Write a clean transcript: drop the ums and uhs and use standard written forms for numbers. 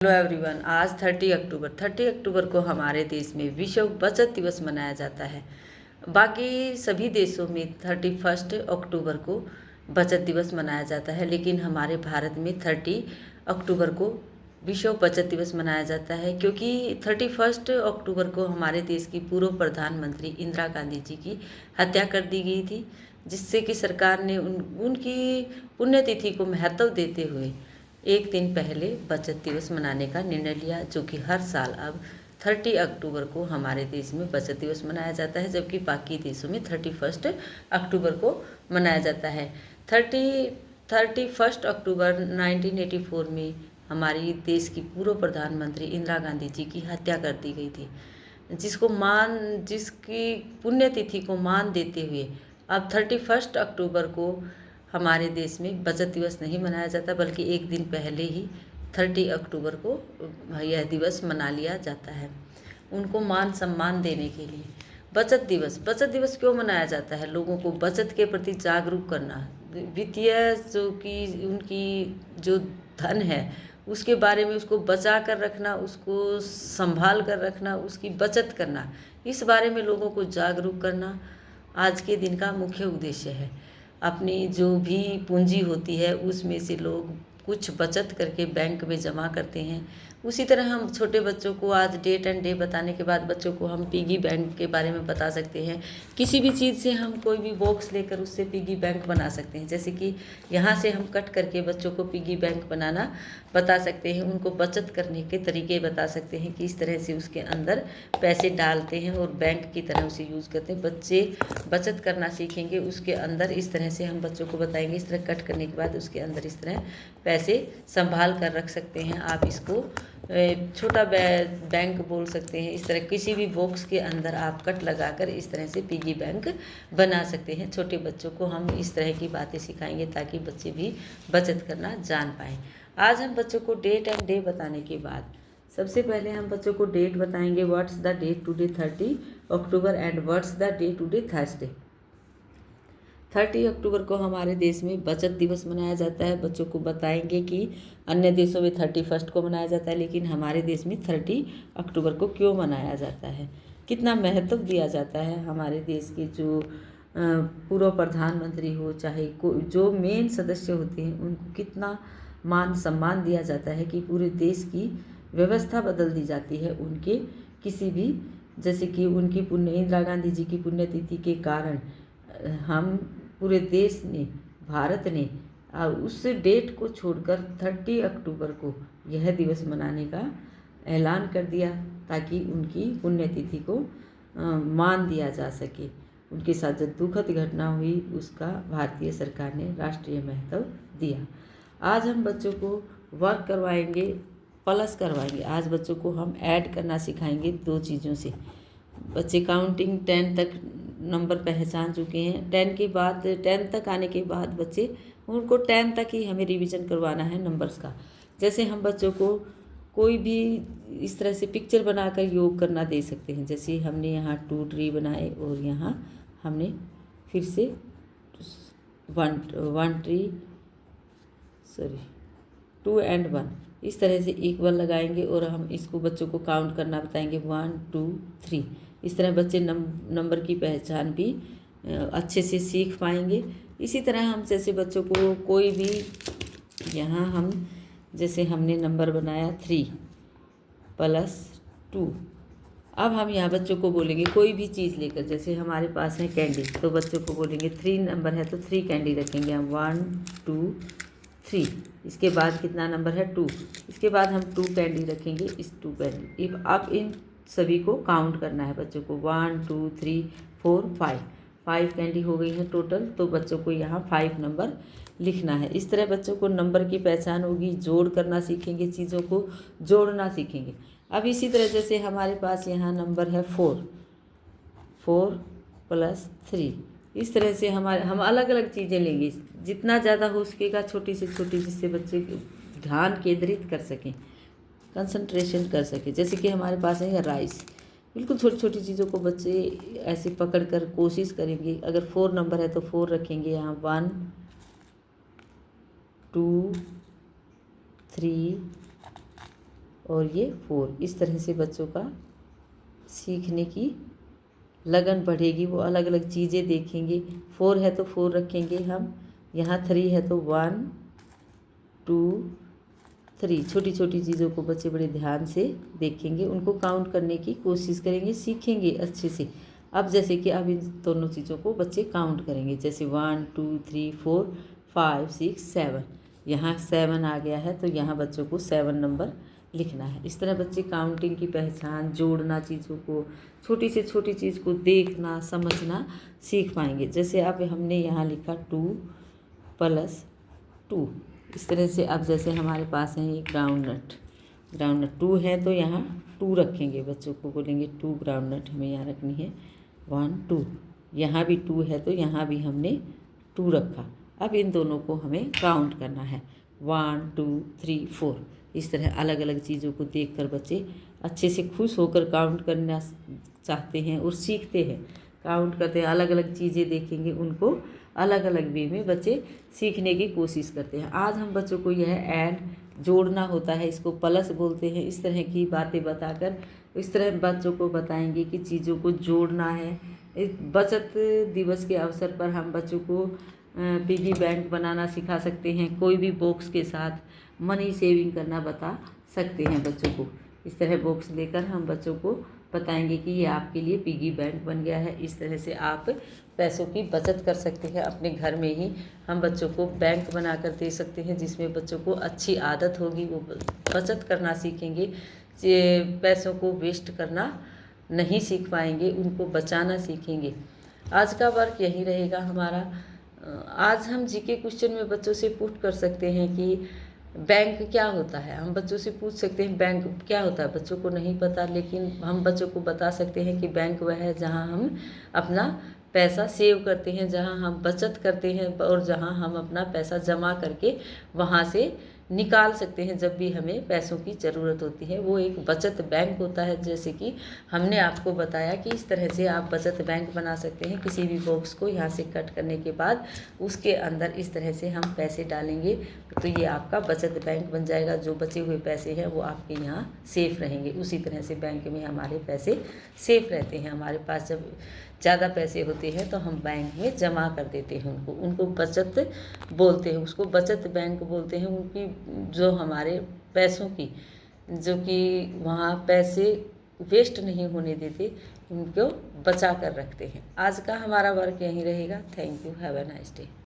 Hello everyone. आज 30 अक्टूबर को हमारे देश में विश्व बचत दिवस मनाया जाता है। बाकी सभी देशों में 31 अक्टूबर को बचत दिवस मनाया जाता है, लेकिन हमारे भारत में 30 अक्टूबर को विश्व बचत दिवस मनाया जाता है, क्योंकि 31 अक्टूबर को हमारे देश की पूर्व प्रधानमंत्री इंदिरा गांधी जी की हत्या कर दी गई थी, जिससे कि सरकार ने उनकी पुण्यतिथि को महत्व देते हुए एक दिन पहले बचत दिवस मनाने का निर्णय लिया, जो कि हर साल अब 30 अक्टूबर को हमारे देश में बचत दिवस मनाया जाता है, जबकि बाकी देशों में 31 अक्टूबर को मनाया जाता है। 31 अक्टूबर 1984 में हमारी देश की पूर्व प्रधानमंत्री इंदिरा गांधी जी की हत्या कर दी गई थी, जिसकी पुण्यतिथि को मान देते हुए अब 31 अक्टूबर को हमारे देश में बचत दिवस नहीं मनाया जाता, बल्कि एक दिन पहले ही 30 अक्टूबर को यह दिवस मना लिया जाता है, उनको मान सम्मान देने के लिए। बचत दिवस क्यों मनाया जाता है? लोगों को बचत के प्रति जागरूक करना, वित्तीय जो कि उनकी जो धन है उसके बारे में उसको बचा कर रखना, उसको संभाल कर रखना, उसकी बचत करना, इस बारे में लोगों को जागरूक करना आज के दिन का मुख्य उद्देश्य है। अपनी जो भी पूंजी होती है उसमें से लोग कुछ बचत करके बैंक में जमा करते हैं। उसी तरह हम छोटे बच्चों को आज डेट एंड डे बताने के बाद बच्चों को हम पिगी बैंक के बारे में बता सकते हैं। किसी भी चीज़ से हम कोई भी बॉक्स लेकर उससे पिगी बैंक बना सकते हैं, जैसे कि यहाँ से हम कट करके बच्चों को पिगी बैंक बनाना बता सकते हैं, उनको बचत करने के तरीके बता सकते हैं कि इस तरह से उसके अंदर पैसे डालते हैं और बैंक की तरह उसे यूज़ करते हैं। बच्चे बचत करना सीखेंगे, उसके अंदर इस तरह से हम बच्चों को बताएंगे, इस तरह कट करने के बाद उसके अंदर इस तरह पैसे संभाल कर रख सकते हैं। आप इसको छोटा बैंक बोल सकते हैं। इस तरह किसी भी बॉक्स के अंदर आप कट लगाकर इस तरह से पिगी बैंक बना सकते हैं। छोटे बच्चों को हम इस तरह की बातें सिखाएंगे ताकि बच्चे भी बचत करना जान पाएँ। आज हम बच्चों को डेट एंड डे बताने के बाद सबसे पहले हम बच्चों को डेट बताएंगे। What's the date today 30 October and what's the day today Thursday. 30 अक्टूबर को हमारे देश में बचत दिवस मनाया जाता है। बच्चों को बताएंगे कि अन्य देशों में 31 को मनाया जाता है, लेकिन हमारे देश में 30 अक्टूबर को क्यों मनाया जाता है, कितना महत्व दिया जाता है। हमारे देश के जो पूर्व प्रधानमंत्री हो, चाहे जो मेन सदस्य होते हैं, उनको कितना मान सम्मान दिया जाता है कि पूरे देश की व्यवस्था बदल दी जाती है उनके किसी भी, जैसे कि उनकी इंदिरा गांधी जी की पुण्यतिथि के कारण हम पूरे देश ने, भारत ने उस डेट को छोड़कर 30 अक्टूबर को यह दिवस मनाने का ऐलान कर दिया, ताकि उनकी पुण्यतिथि को मान दिया जा सके। उनके साथ जो दुखद घटना हुई उसका भारतीय सरकार ने राष्ट्रीय महत्व दिया। आज हम बच्चों को वर्क करवाएंगे, प्लस करवाएंगे। आज बच्चों को हम ऐड करना सिखाएंगे 2 चीज़ों से। बच्चे काउंटिंग 10 तक नंबर पहचान चुके हैं। 10 तक आने के बाद बच्चे उनको 10 तक ही हमें रिवीजन करवाना है नंबर्स का। जैसे हम बच्चों को कोई भी इस तरह से पिक्चर बनाकर योग करना दे सकते हैं। जैसे हमने यहाँ 2 ट्री बनाए और यहाँ हमने फिर से 2 एंड 1 इस तरह से इक्वल लगाएंगे और हम इसको बच्चों को काउंट करना बताएंगे 1 2 3। इस तरह बच्चे नंबर की पहचान भी अच्छे से सीख पाएंगे। इसी तरह हम जैसे बच्चों को कोई भी, यहाँ हम जैसे हमने नंबर बनाया 3 + 2। अब हम यहाँ बच्चों को बोलेंगे कोई भी चीज़ लेकर, जैसे हमारे पास है कैंडी, तो बच्चों को बोलेंगे 3 नंबर है तो 3 कैंडी रखेंगे हम, 1 2 3। इसके बाद कितना नंबर है 2, इसके बाद हम 2 कैंडी रखेंगे, इस 2 कैंडी। अब इन सभी को काउंट करना है बच्चों को, 1 2 3 4 5 कैंडी हो गई है टोटल, तो बच्चों को यहाँ 5 नंबर लिखना है। इस तरह बच्चों को नंबर की पहचान होगी, जोड़ करना सीखेंगे, चीज़ों को जोड़ना सीखेंगे। अब इसी तरह जैसे हमारे पास यहाँ नंबर है 4 + 3। इस तरह से हम अलग अलग चीज़ें लेंगे, जितना ज़्यादा हो सकेगा छोटी से छोटी, जिससे बच्चे ध्यान केंद्रित कर सकें, कंसंट्रेशन कर सकें। जैसे कि हमारे पास है राइस, बिल्कुल छोटी छोटी चीज़ों को बच्चे ऐसे पकड़ कर कोशिश करेंगे। अगर 4 नंबर है तो 4 रखेंगे यहाँ, 1 2 3 और ये 4। इस तरह से बच्चों का सीखने की लगन बढ़ेगी। वो अलग अलग चीज़ें देखेंगे। 4 है तो 4 रखेंगे हम, यहाँ 3 है तो 1 2 3। छोटी छोटी चीज़ों को बच्चे बड़े ध्यान से देखेंगे, उनको काउंट करने की कोशिश करेंगे, सीखेंगे अच्छे से। अब जैसे कि अब इन दोनों चीज़ों को बच्चे काउंट करेंगे, जैसे 1 2 3 4 5 6 7। यहाँ 7 आ गया है तो यहाँ बच्चों को 7 नंबर लिखना है। इस तरह बच्चे काउंटिंग की पहचान, जोड़ना, चीज़ों को, छोटी से छोटी चीज़ को देखना समझना सीख पाएंगे। जैसे अब हमने यहाँ लिखा 2 + 2। इस तरह से अब जैसे हमारे पास है ये ग्राउंड नट 2 है तो यहाँ 2 रखेंगे। बच्चों को बोलेंगे 2 ग्राउंड नट हमें यहाँ रखनी है, 1 2। यहाँ भी 2 है तो यहाँ भी हमने 2 रखा। अब इन दोनों को हमें काउंट करना है, 1 2 3 4। इस तरह अलग अलग चीज़ों को देखकर बच्चे अच्छे से खुश होकर काउंट करना चाहते हैं और सीखते हैं। काउंट करते हैं, अलग अलग चीज़ें देखेंगे, उनको अलग अलग वे में बच्चे सीखने की कोशिश करते हैं। आज हम बच्चों को यह ऐड जोड़ना होता है, इसको प्लस बोलते हैं। इस तरह की बातें बताकर इस तरह बच्चों को बताएंगे कि चीज़ों को जोड़ना है। इस बचत दिवस के अवसर पर हम बच्चों को पिगी बैंक बनाना सिखा सकते हैं। कोई भी बॉक्स के साथ मनी सेविंग करना बता सकते हैं बच्चों को। इस तरह बॉक्स लेकर हम बच्चों को बताएंगे कि ये आपके लिए पिगी बैंक बन गया है। इस तरह से आप पैसों की बचत कर सकते हैं। अपने घर में ही हम बच्चों को बैंक बना कर दे सकते हैं, जिसमें बच्चों को अच्छी आदत होगी, वो बचत करना सीखेंगे। पैसों को वेस्ट करना नहीं सीख पाएंगे, उनको बचाना सीखेंगे। आज का वर्क यही रहेगा हमारा। आज हम जीके क्वेश्चन में बच्चों से पुट कर सकते हैं कि बैंक क्या होता है। हम बच्चों से पूछ सकते हैं बैंक क्या होता है। बच्चों को नहीं पता, लेकिन हम बच्चों को बता सकते हैं कि बैंक वह है जहां हम अपना पैसा सेव करते हैं, जहां हम बचत करते हैं और जहां हम अपना पैसा जमा करके वहां से निकाल सकते हैं जब भी हमें पैसों की ज़रूरत होती है। वो एक बचत बैंक होता है। जैसे कि हमने आपको बताया कि इस तरह से आप बचत बैंक बना सकते हैं। किसी भी बॉक्स को यहाँ से कट करने के बाद उसके अंदर इस तरह से हम पैसे डालेंगे तो ये आपका बचत बैंक बन जाएगा। जो बचे हुए पैसे हैं वो आपके यहाँ सेफ़ रहेंगे। उसी तरह से बैंक में हमारे पैसे सेफ़ रहते हैं। हमारे पास जब ज़्यादा पैसे होते हैं तो हम बैंक में जमा कर देते हैं उनको बचत बोलते हैं, उसको बचत बैंक बोलते हैं। उनकी जो हमारे पैसों की जो कि वहाँ पैसे वेस्ट नहीं होने देते, उनको बचा कर रखते हैं। आज का हमारा वर्क यहीं रहेगा। Thank you, have a nice day.